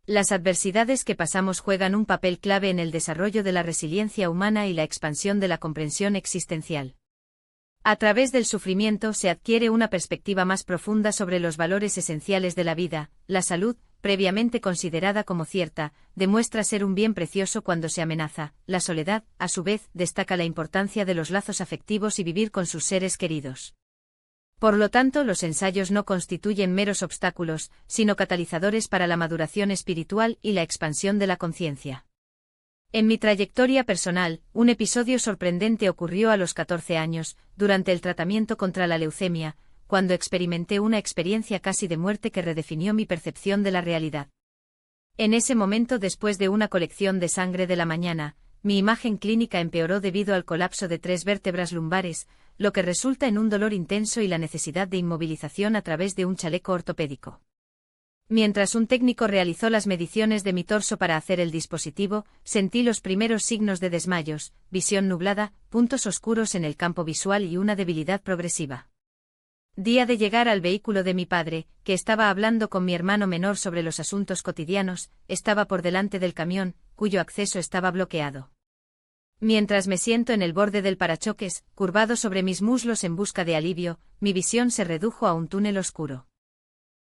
Las adversidades que pasamos juegan un papel clave en el desarrollo de la resiliencia humana y la expansión de la comprensión existencial. A través del sufrimiento se adquiere una perspectiva más profunda sobre los valores esenciales de la vida. La salud, previamente considerada como cierta, demuestra ser un bien precioso cuando se amenaza. La soledad, a su vez, destaca la importancia de los lazos afectivos y vivir con sus seres queridos. Por lo tanto, los ensayos no constituyen meros obstáculos, sino catalizadores para la maduración espiritual y la expansión de la conciencia. En mi trayectoria personal, un episodio sorprendente ocurrió a los 14 años, durante el tratamiento contra la leucemia, cuando experimenté una experiencia casi de muerte que redefinió mi percepción de la realidad. En ese momento, después de una colección de sangre de la mañana, mi imagen clínica empeoró debido al colapso de 3 vértebras lumbares, lo que resulta en un dolor intenso y la necesidad de inmovilización a través de un chaleco ortopédico. Mientras un técnico realizó las mediciones de mi torso para hacer el dispositivo, sentí los primeros signos de desmayos, visión nublada, puntos oscuros en el campo visual y una debilidad progresiva. Día de llegar al vehículo de mi padre, que estaba hablando con mi hermano menor sobre los asuntos cotidianos, estaba por delante del camión, cuyo acceso estaba bloqueado. Mientras me siento en el borde del parachoques, curvado sobre mis muslos en busca de alivio, mi visión se redujo a un túnel oscuro.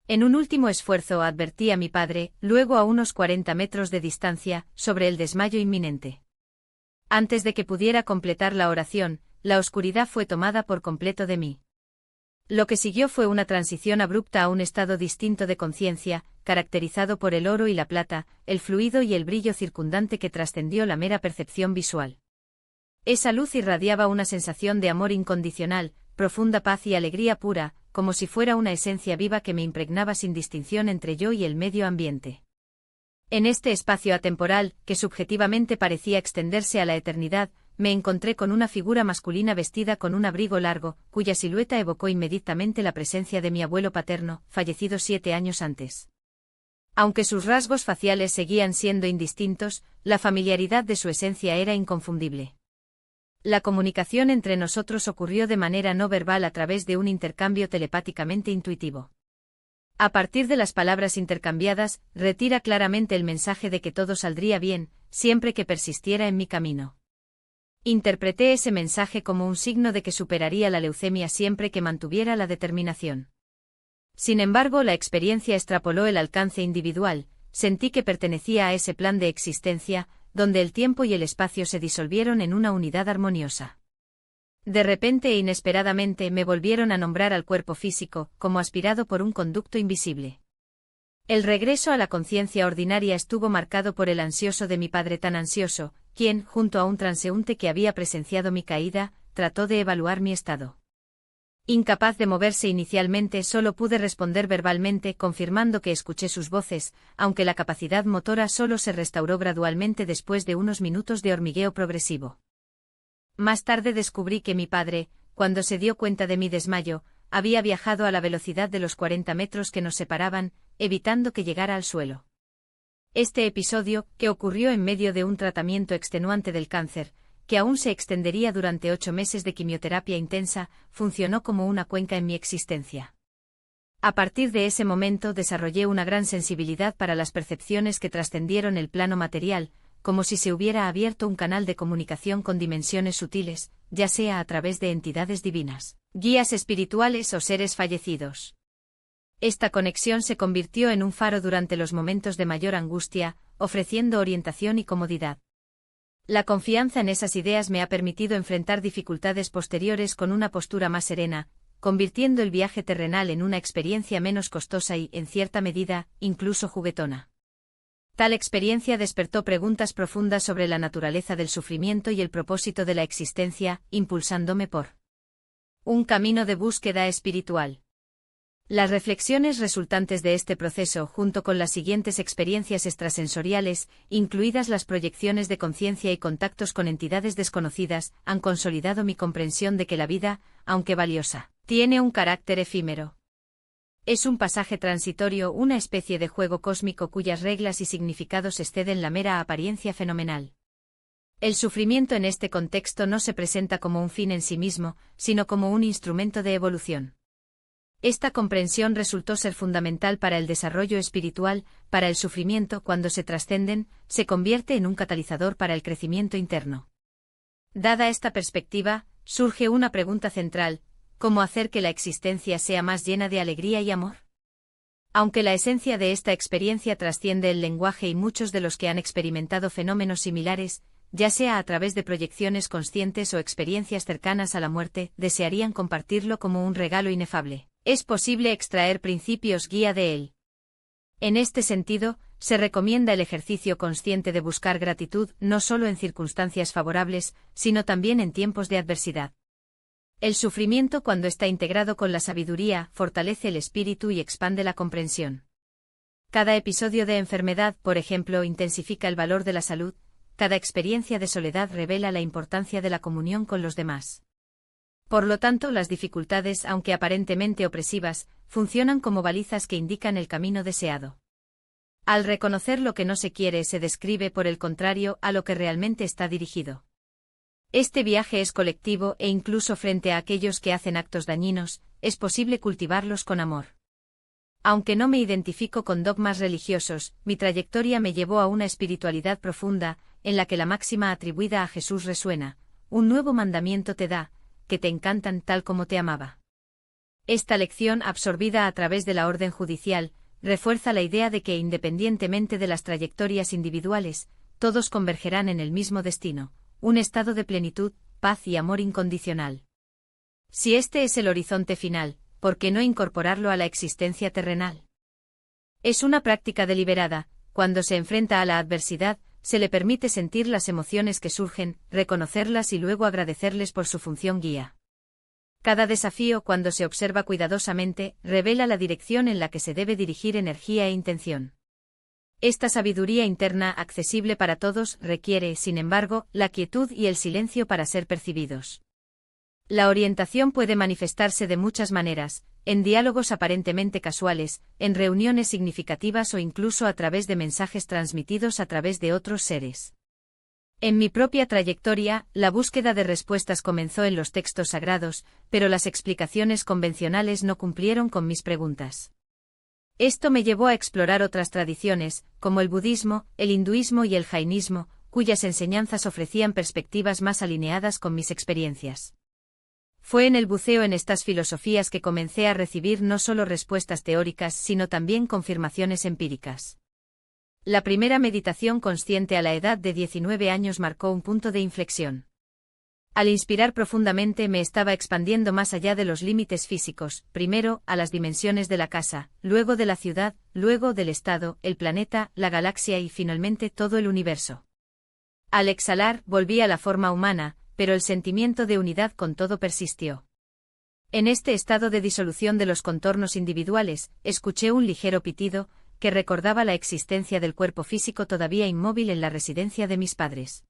En un último esfuerzo advertí a mi padre, luego a unos 40 metros de distancia, sobre el desmayo inminente. Antes de que pudiera completar la oración, la oscuridad fue tomada por completo de mí. Lo que siguió fue una transición abrupta a un estado distinto de conciencia, caracterizado por el oro y la plata, el fluido y el brillo circundante que trascendió la mera percepción visual. Esa luz irradiaba una sensación de amor incondicional, profunda paz y alegría pura, como si fuera una esencia viva que me impregnaba sin distinción entre yo y el medio ambiente. En este espacio atemporal, que subjetivamente parecía extenderse a la eternidad, me encontré con una figura masculina vestida con un abrigo largo, cuya silueta evocó inmediatamente la presencia de mi abuelo paterno, fallecido 7 años antes. Aunque sus rasgos faciales seguían siendo indistintos, la familiaridad de su esencia era inconfundible. La comunicación entre nosotros ocurrió de manera no verbal a través de un intercambio telepáticamente intuitivo. A partir de las palabras intercambiadas, retira claramente el mensaje de que todo saldría bien, siempre que persistiera en mi camino. Interpreté ese mensaje como un signo de que superaría la leucemia siempre que mantuviera la determinación. Sin embargo, la experiencia extrapoló el alcance individual, sentí que pertenecía a ese plan de existencia, donde el tiempo y el espacio se disolvieron en una unidad armoniosa. De repente e inesperadamente me volvieron a nombrar al cuerpo físico, como aspirado por un conducto invisible. El regreso a la conciencia ordinaria estuvo marcado por el ansioso de mi padre tan ansioso, quien, junto a un transeúnte que había presenciado mi caída, trató de evaluar mi estado. Incapaz de moverse inicialmente, solo pude responder verbalmente confirmando que escuché sus voces, aunque la capacidad motora solo se restauró gradualmente después de unos minutos de hormigueo progresivo. Más tarde descubrí que mi padre, cuando se dio cuenta de mi desmayo, había viajado a la velocidad de los 40 metros que nos separaban, evitando que llegara al suelo. Este episodio, que ocurrió en medio de un tratamiento extenuante del cáncer, que aún se extendería durante 8 meses de quimioterapia intensa, funcionó como una cuenca en mi existencia. A partir de ese momento desarrollé una gran sensibilidad para las percepciones que trascendieron el plano material, como si se hubiera abierto un canal de comunicación con dimensiones sutiles, ya sea a través de entidades divinas, guías espirituales o seres fallecidos. Esta conexión se convirtió en un faro durante los momentos de mayor angustia, ofreciendo orientación y comodidad. La confianza en esas ideas me ha permitido enfrentar dificultades posteriores con una postura más serena, convirtiendo el viaje terrenal en una experiencia menos costosa y, en cierta medida, incluso juguetona. Tal experiencia despertó preguntas profundas sobre la naturaleza del sufrimiento y el propósito de la existencia, impulsándome por un camino de búsqueda espiritual. Las reflexiones resultantes de este proceso, junto con las siguientes experiencias extrasensoriales, incluidas las proyecciones de conciencia y contactos con entidades desconocidas, han consolidado mi comprensión de que la vida, aunque valiosa, tiene un carácter efímero. Es un pasaje transitorio, una especie de juego cósmico cuyas reglas y significados exceden la mera apariencia fenomenal. El sufrimiento en este contexto no se presenta como un fin en sí mismo, sino como un instrumento de evolución. Esta comprensión resultó ser fundamental para el desarrollo espiritual, para el sufrimiento cuando se trascenden, se convierte en un catalizador para el crecimiento interno. Dada esta perspectiva, surge una pregunta central: ¿cómo hacer que la existencia sea más llena de alegría y amor? Aunque la esencia de esta experiencia trasciende el lenguaje y muchos de los que han experimentado fenómenos similares, ya sea a través de proyecciones conscientes o experiencias cercanas a la muerte, desearían compartirlo como un regalo inefable, es posible extraer principios guía de él. En este sentido, se recomienda el ejercicio consciente de buscar gratitud no solo en circunstancias favorables, sino también en tiempos de adversidad. El sufrimiento, cuando está integrado con la sabiduría, fortalece el espíritu y expande la comprensión. Cada episodio de enfermedad, por ejemplo, intensifica el valor de la salud. Cada experiencia de soledad revela la importancia de la comunión con los demás. Por lo tanto, las dificultades, aunque aparentemente opresivas, funcionan como balizas que indican el camino deseado. Al reconocer lo que no se quiere, se describe, por el contrario, a lo que realmente está dirigido. Este viaje es colectivo e incluso frente a aquellos que hacen actos dañinos, es posible cultivarlos con amor. Aunque no me identifico con dogmas religiosos, mi trayectoria me llevó a una espiritualidad profunda, en la que la máxima atribuida a Jesús resuena: un nuevo mandamiento te da, que te encantan tal como te amaba. Esta lección, absorbida a través de la orden judicial, refuerza la idea de que, independientemente de las trayectorias individuales, todos convergerán en el mismo destino: un estado de plenitud, paz y amor incondicional. Si este es el horizonte final, ¿por qué no incorporarlo a la existencia terrenal? Es una práctica deliberada. Cuando se enfrenta a la adversidad, se le permite sentir las emociones que surgen, reconocerlas y luego agradecerles por su función guía. Cada desafío, cuando se observa cuidadosamente, revela la dirección en la que se debe dirigir energía e intención. Esta sabiduría interna, accesible para todos, requiere, sin embargo, la quietud y el silencio para ser percibidos. La orientación puede manifestarse de muchas maneras: en diálogos aparentemente casuales, en reuniones significativas o incluso a través de mensajes transmitidos a través de otros seres. En mi propia trayectoria, la búsqueda de respuestas comenzó en los textos sagrados, pero las explicaciones convencionales no cumplieron con mis preguntas. Esto me llevó a explorar otras tradiciones, como el budismo, el hinduismo y el jainismo, cuyas enseñanzas ofrecían perspectivas más alineadas con mis experiencias. Fue en el buceo en estas filosofías que comencé a recibir no solo respuestas teóricas, sino también confirmaciones empíricas. La primera meditación consciente a la edad de 19 años marcó un punto de inflexión. Al inspirar profundamente, me estaba expandiendo más allá de los límites físicos, primero a las dimensiones de la casa, luego de la ciudad, luego del estado, el planeta, la galaxia y finalmente todo el universo. Al exhalar, volví a la forma humana, pero el sentimiento de unidad con todo persistió. En este estado de disolución de los contornos individuales, escuché un ligero pitido, que recordaba la existencia del cuerpo físico todavía inmóvil en la residencia de mis padres.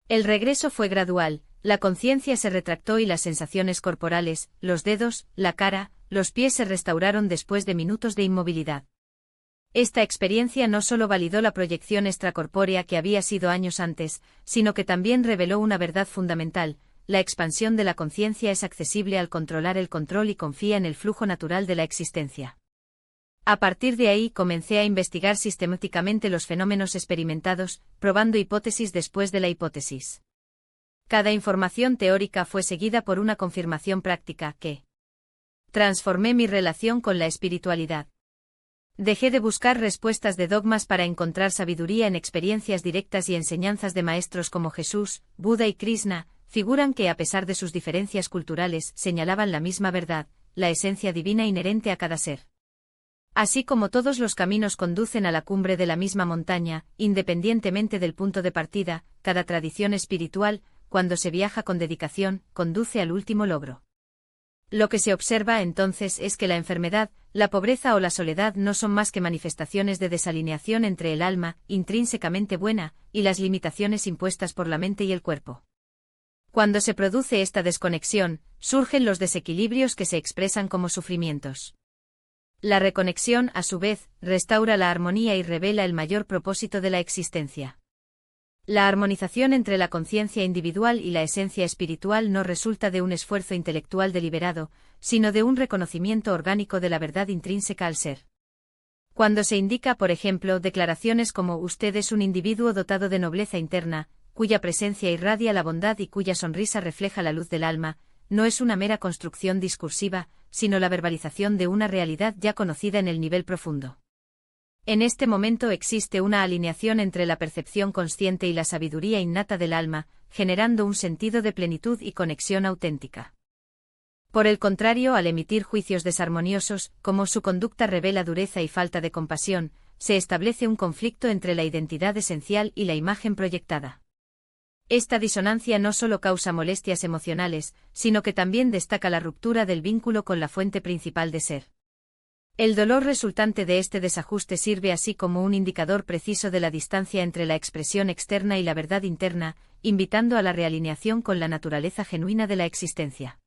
El regreso fue gradual, la conciencia se retractó y las sensaciones corporales, los dedos, la cara, los pies se restauraron después de minutos de inmovilidad. Esta experiencia no solo validó la proyección extracorpórea que había sido años antes, sino que también reveló una verdad fundamental: la expansión de la conciencia es accesible al controlar el control y confía en el flujo natural de la existencia. A partir de ahí comencé a investigar sistemáticamente los fenómenos experimentados, probando hipótesis después de la hipótesis. Cada información teórica fue seguida por una confirmación práctica que transformé mi relación con la espiritualidad. Dejé de buscar respuestas de dogmas para encontrar sabiduría en experiencias directas y enseñanzas de maestros como Jesús, Buda y Krishna, figuran que a pesar de sus diferencias culturales señalaban la misma verdad, la esencia divina inherente a cada ser. Así como todos los caminos conducen a la cumbre de la misma montaña, independientemente del punto de partida, cada tradición espiritual, cuando se viaja con dedicación, conduce al último logro. Lo que se observa entonces es que la enfermedad, la pobreza o la soledad no son más que manifestaciones de desalineación entre el alma, intrínsecamente buena, y las limitaciones impuestas por la mente y el cuerpo. Cuando se produce esta desconexión, surgen los desequilibrios que se expresan como sufrimientos. La reconexión, a su vez, restaura la armonía y revela el mayor propósito de la existencia. La armonización entre la conciencia individual y la esencia espiritual no resulta de un esfuerzo intelectual deliberado, sino de un reconocimiento orgánico de la verdad intrínseca al ser. Cuando se indica, por ejemplo, declaraciones como usted es un individuo dotado de nobleza interna, cuya presencia irradia la bondad y cuya sonrisa refleja la luz del alma, no es una mera construcción discursiva, sino la verbalización de una realidad ya conocida en el nivel profundo. En este momento existe una alineación entre la percepción consciente y la sabiduría innata del alma, generando un sentido de plenitud y conexión auténtica. Por el contrario, al emitir juicios desarmoniosos, como su conducta revela dureza y falta de compasión, se establece un conflicto entre la identidad esencial y la imagen proyectada. Esta disonancia no solo causa molestias emocionales, sino que también destaca la ruptura del vínculo con la fuente principal de ser. El dolor resultante de este desajuste sirve así como un indicador preciso de la distancia entre la expresión externa y la verdad interna, invitando a la realineación con la naturaleza genuina de la existencia.